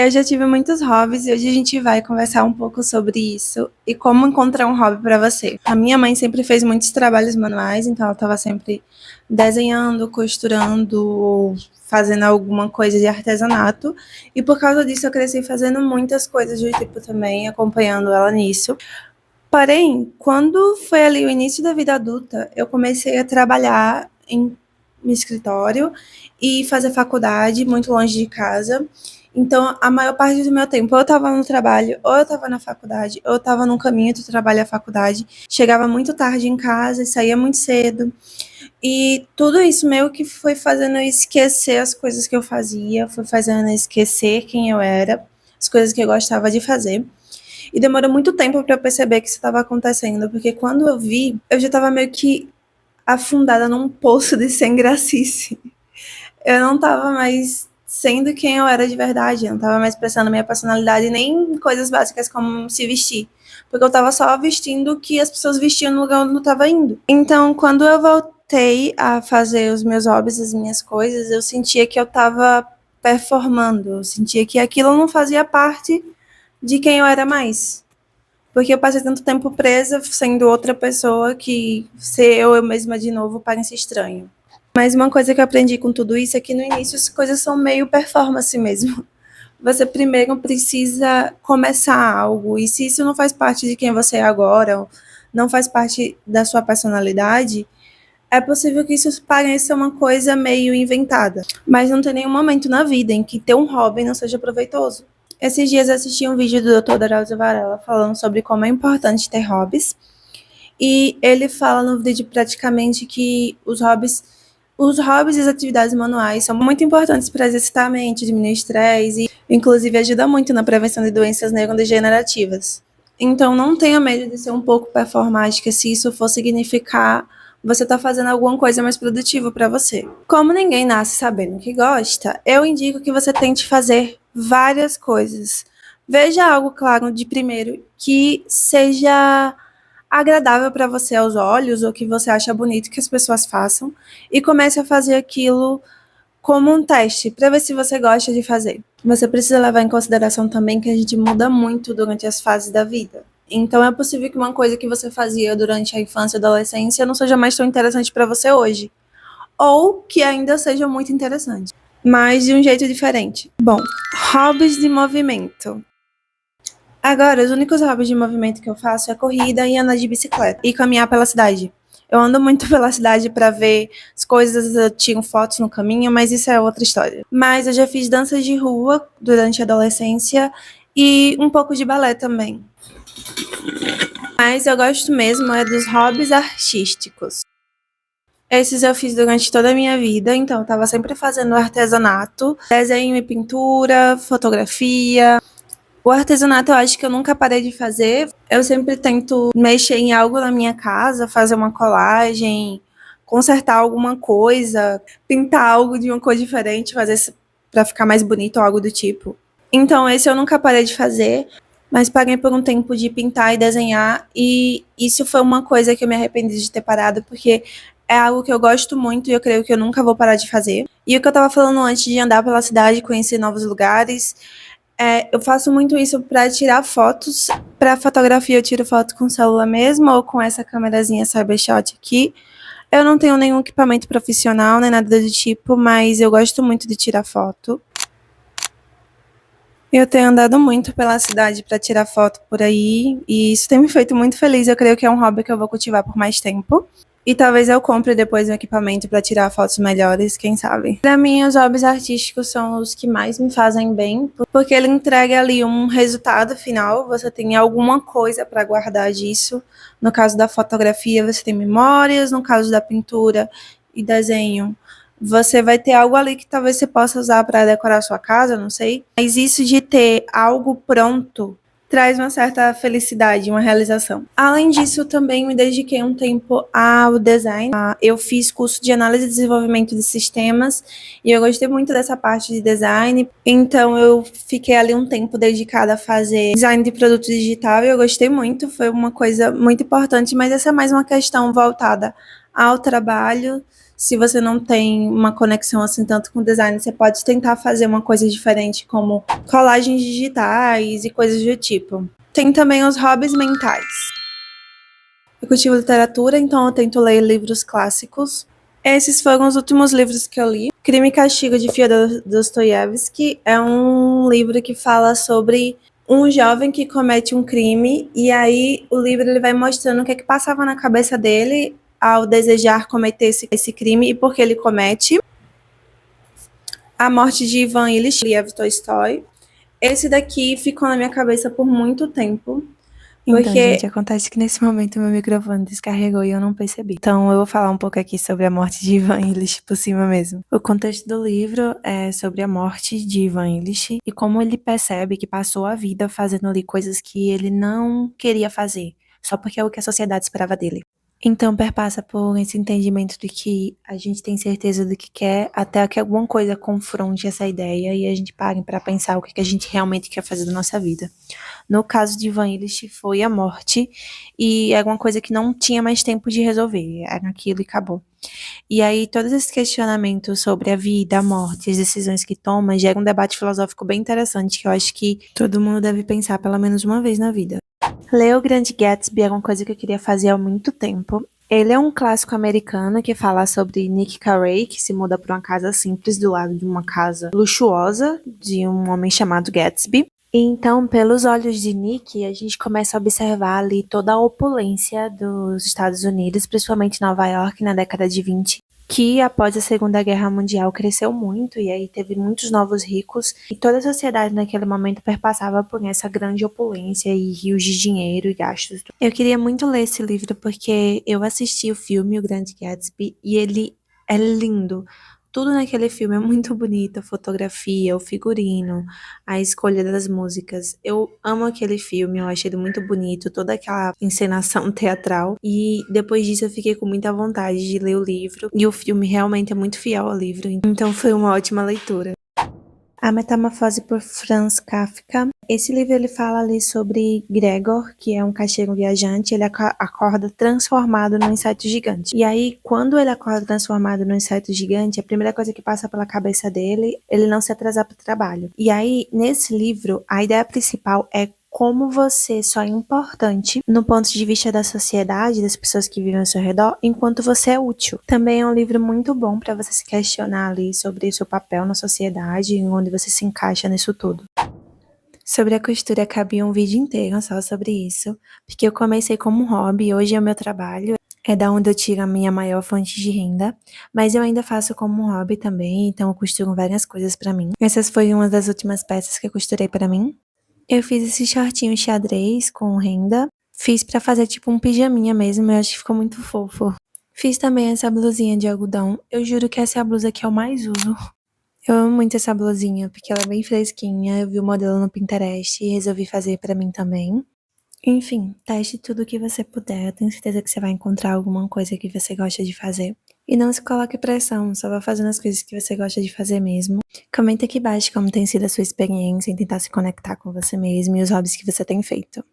Eu já tive muitos hobbies e hoje a gente vai conversar um pouco sobre isso e como encontrar um hobby para você. A minha mãe sempre fez muitos trabalhos manuais, então ela estava sempre desenhando, costurando ou fazendo alguma coisa de artesanato. E por causa disso eu cresci fazendo muitas coisas do tipo também, acompanhando ela nisso. Porém, quando foi ali o início da vida adulta, eu comecei a trabalhar no escritório e fazer faculdade muito longe de casa. Então, a maior parte do meu tempo, ou eu estava no trabalho, ou eu estava na faculdade, ou eu estava no caminho do trabalho à faculdade. Chegava muito tarde em casa e saía muito cedo. E tudo isso meio que foi fazendo eu esquecer as coisas que eu fazia, foi fazendo eu esquecer quem eu era, as coisas que eu gostava de fazer. E demorou muito tempo para eu perceber que isso estava acontecendo, porque quando eu vi, eu já estava meio que afundada num poço de sem gracice. Eu não estava mais sendo quem eu era de verdade, eu não estava mais expressando minha personalidade, nem coisas básicas como se vestir. Porque eu estava só vestindo o que as pessoas vestiam no lugar onde eu estava indo. Então, quando eu voltei a fazer os meus hobbies, as minhas coisas, eu sentia que eu estava performando, eu sentia que aquilo não fazia parte de quem eu era mais. Porque eu passei tanto tempo presa sendo outra pessoa que ser eu mesma de novo parece estranho. Mas uma coisa que eu aprendi com tudo isso é que no início as coisas são meio performance mesmo. Você primeiro precisa começar algo, e se isso não faz parte de quem você é agora, ou não faz parte da sua personalidade, é possível que isso pareça uma coisa meio inventada. Mas não tem nenhum momento na vida em que ter um hobby não seja proveitoso. Esses dias eu assisti um vídeo do Dr. Drauzio Varela falando sobre como é importante ter hobbies. E ele fala no vídeo praticamente que os hobbies e as atividades manuais são muito importantes para exercitar a mente, diminuir o estresse e, inclusive, ajuda muito na prevenção de doenças neurodegenerativas. Então, não tenha medo de ser um pouco performática se isso for significar você tá fazendo alguma coisa mais produtiva para você. Como ninguém nasce sabendo que gosta, eu indico que você tente fazer várias coisas. Veja algo, claro, de primeiro que seja agradável para você aos olhos ou que você acha bonito que as pessoas façam e comece a fazer aquilo como um teste para ver se você gosta de fazer. Você precisa levar em consideração também que a gente muda muito durante as fases da vida. Então é possível que uma coisa que você fazia durante a infância e adolescência não seja mais tão interessante para você hoje, ou que ainda seja muito interessante, mas de um jeito diferente. Bom, hobbies de movimento. Agora, os únicos hobbies de movimento que eu faço é corrida e andar de bicicleta e caminhar pela cidade. Eu ando muito pela cidade para ver as coisas, eu tiro fotos no caminho, mas isso é outra história. Mas eu já fiz danças de rua durante a adolescência e um pouco de balé também. Mas eu gosto mesmo é dos hobbies artísticos. Esses eu fiz durante toda a minha vida, então eu estava sempre fazendo artesanato, desenho e pintura, fotografia. O artesanato eu acho que eu nunca parei de fazer. Eu sempre tento mexer em algo na minha casa, fazer uma colagem, consertar alguma coisa, pintar algo de uma cor diferente, fazer para ficar mais bonito ou algo do tipo. Então esse eu nunca parei de fazer, mas parei por um tempo de pintar e desenhar e isso foi uma coisa que eu me arrependi de ter parado porque é algo que eu gosto muito e eu creio que eu nunca vou parar de fazer. E o que eu tava falando antes de andar pela cidade, conhecer novos lugares, eu faço muito isso para tirar fotos. Para fotografia, eu tiro foto com o celular mesmo ou com essa câmerazinha Cybershot aqui. Eu não tenho nenhum equipamento profissional, nem nada do tipo, mas eu gosto muito de tirar foto. Eu tenho andado muito pela cidade para tirar foto por aí, e isso tem me feito muito feliz. Eu creio que é um hobby que eu vou cultivar por mais tempo. E talvez eu compre depois um equipamento para tirar fotos melhores, quem sabe. Para mim, os hobbies artísticos são os que mais me fazem bem, porque ele entrega ali um resultado final, você tem alguma coisa para guardar disso. No caso da fotografia, você tem memórias, no caso da pintura e desenho, você vai ter algo ali que talvez você possa usar para decorar sua casa, não sei. Mas isso de ter algo pronto traz uma certa felicidade, uma realização. Além disso, também me dediquei um tempo ao design. Eu fiz curso de análise e desenvolvimento de sistemas e eu gostei muito dessa parte de design. Então eu fiquei ali um tempo dedicada a fazer design de produto digital e eu gostei muito, foi uma coisa muito importante, mas essa é mais uma questão voltada ao trabalho. Se você não tem uma conexão assim tanto com design, você pode tentar fazer uma coisa diferente, como colagens digitais e coisas do tipo. Tem também os hobbies mentais. Eu cultivo literatura, então eu tento ler livros clássicos. Esses foram os últimos livros que eu li. Crime e Castigo, de Fyodor Dostoiévski, é um livro que fala sobre um jovem que comete um crime, e aí o livro ele vai mostrando o que é que passava na cabeça dele ao desejar cometer esse crime e por que ele comete. A Morte de Ivan Ilyich Tolstói. Esse daqui ficou na minha cabeça por muito tempo. Então, gente, acontece que nesse momento meu microfone descarregou e eu não percebi. Então, eu vou falar um pouco aqui sobre a morte de Ivan Illich por cima mesmo. O contexto do livro é sobre a morte de Ivan Illich e como ele percebe que passou a vida fazendo ali coisas que ele não queria fazer, só porque é o que a sociedade esperava dele. Então, perpassa por esse entendimento de que a gente tem certeza do que quer, até que alguma coisa confronte essa ideia e a gente pare para pensar o que a gente realmente quer fazer da nossa vida. No caso de Ivan Illich, foi a morte, e era uma coisa que não tinha mais tempo de resolver, era aquilo e acabou. E aí, todos esses questionamentos sobre a vida, a morte, as decisões que toma, gera um debate filosófico bem interessante, que eu acho que todo mundo deve pensar pelo menos uma vez na vida. Ler O Grande Gatsby era uma coisa que eu queria fazer há muito tempo. Ele é um clássico americano que fala sobre Nick Carey, que se muda para uma casa simples do lado de uma casa luxuosa de um homem chamado Gatsby. E então, pelos olhos de Nick, a gente começa a observar ali toda a opulência dos Estados Unidos, principalmente Nova York, na década de 20, que após a Segunda Guerra Mundial cresceu muito, e aí teve muitos novos ricos, e toda a sociedade naquele momento perpassava por essa grande opulência e rios de dinheiro e gastos. Eu queria muito ler esse livro porque eu assisti o filme O Grande Gatsby e ele é lindo. Tudo naquele filme é muito bonito, a fotografia, o figurino, a escolha das músicas. Eu amo aquele filme, eu achei ele muito bonito, toda aquela encenação teatral. E depois disso eu fiquei com muita vontade de ler o livro. E o filme realmente é muito fiel ao livro, então foi uma ótima leitura. A Metamorfose por Franz Kafka. Esse livro ele fala ali sobre Gregor, que é um caixeiro viajante, ele acorda transformado num inseto gigante. E aí, quando ele acorda transformado num inseto gigante, a primeira coisa que passa pela cabeça dele, ele não se atrasar para o trabalho. E aí, nesse livro, a ideia principal é como você só é importante no ponto de vista da sociedade, das pessoas que vivem ao seu redor, enquanto você é útil. Também é um livro muito bom para você se questionar ali sobre o seu papel na sociedade e onde você se encaixa nisso tudo. Sobre a costura, cabia um vídeo inteiro só sobre isso, porque eu comecei como um hobby, hoje é o meu trabalho, é da onde eu tiro a minha maior fonte de renda, mas eu ainda faço como um hobby também, então eu costuro várias coisas para mim. Essas foram uma das últimas peças que eu costurei para mim. Eu fiz esse shortinho xadrez com renda. Fiz pra fazer tipo um pijaminha mesmo, eu acho que ficou muito fofo. Fiz também essa blusinha de algodão. Eu juro que essa é a blusa que eu mais uso. Eu amo muito essa blusinha, porque ela é bem fresquinha. Eu vi o modelo no Pinterest e resolvi fazer pra mim também. Enfim, teste tudo o que você puder. Eu tenho certeza que você vai encontrar alguma coisa que você gosta de fazer. E não se coloque pressão, só vá fazendo as coisas que você gosta de fazer mesmo. Comenta aqui embaixo como tem sido a sua experiência em tentar se conectar com você mesmo e os hobbies que você tem feito.